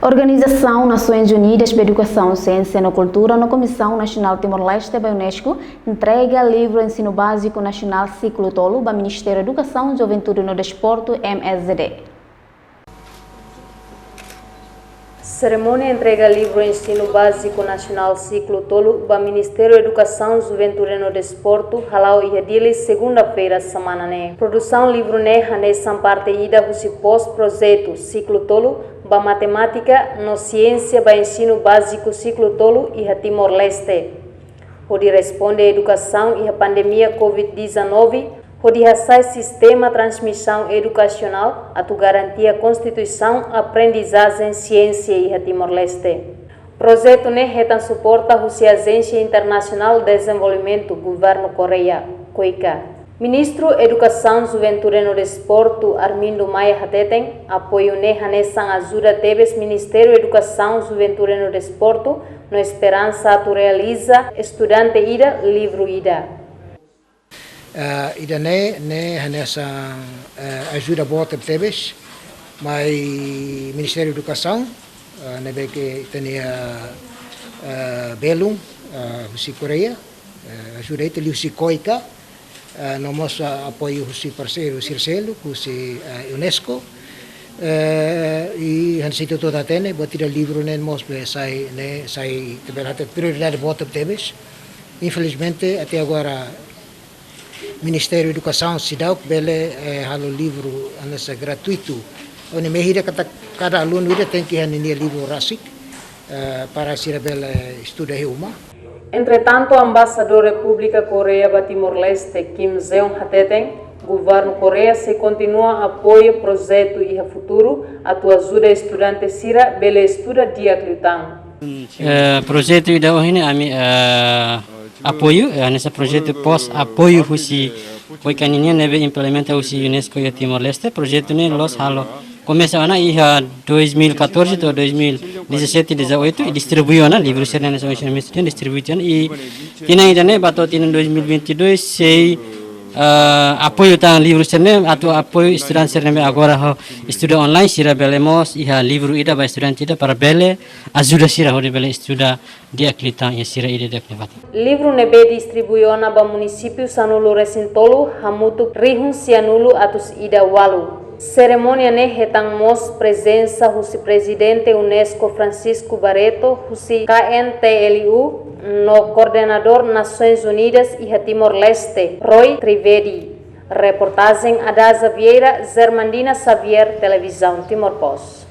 Organização Nações Unidas para Educação, Ciência e Cultura na Comissão Nacional Timor-Leste da Unesco entrega livro Ensino Básico Nacional Ciclo Tolo para o Ministério da Educação, Juventude e Desporto, MSD. Cerimônia entrega livro Ensino Básico Nacional Ciclo Tolo para o Ministério da Educação, Juventude e Desporto, Halau e Adili, segunda-feira, semana né. Produção livro né, nessa parte ida, o pós-projeto Ciclo Tolo, para matemática, no ciência, para ensino básico Ciclo Tolo e a Timor-Leste. Onde responde a educação e a pandemia Covid-19, onde assai sistema de transmissão educacional a tu garantir a Constituição, aprendizagem, ciência e a Timor-Leste. Projeto ne retan suporta a Agência Internacional de Desenvolvimento, Governo Coreia, COICA. Ministro Educação, Juventude e Desporto, Armindo Maia Hateten, apoio nessa ajuda teve Ministério Educação, Juventude e Desporto, no esperança tu realiza estudante ida, livro ida. Ida nessa ajuda boa teve, mas Ministério da Educação, nebe que tem Belum, Husi Coreia, ajuda itu Husi Koika. Nós apoio o parceiro Circelo, o Unesco, e a gente toda a tene, botar livro nem nós sai prioridade bota temas. Infelizmente até agora Ministério da Educação se dá que bele halo livro nessa gratuito, onde me cada aluno tem que ter livro rasik para ser bele estudar uma. Entretanto, o embaixador da República Coreia para Timor-Leste, Kim Seong-Hateten, governo Coreia se continua apoio projeto e a futuro a tua ajuda estudante sira bele estuda dia clitang. Projeto ida ini kami apoio nesse projeto pós apoio husi poikannya nebe implementa husi UNESCO ya Timor-Leste projeto ini los halo começa ana ia 2014 atau 2017 18 e distribuiu ana livro serna nessa missão distribuição e tina idane bato tina 2022 sei apoio tang livro serna atau apoio estudante serna agora estuda online sira belemos ia livro ida ba estudante ida para bele ajuda sira hode bele estuda dia clitang ya sira ida deklevati livro nebe distribuiu ana ba município sanulu resintolo hamutu rihun sianulu atus ida walu. Cerimônia ne retangmos presença do presidente Unesco Francisco Barreto, do KNTLU, no coordenador Nações Unidas e Timor-Leste, Roy Trivedi. Reportagem Adasa Vieira, Zermandina Xavier, Televisão Timor-Post.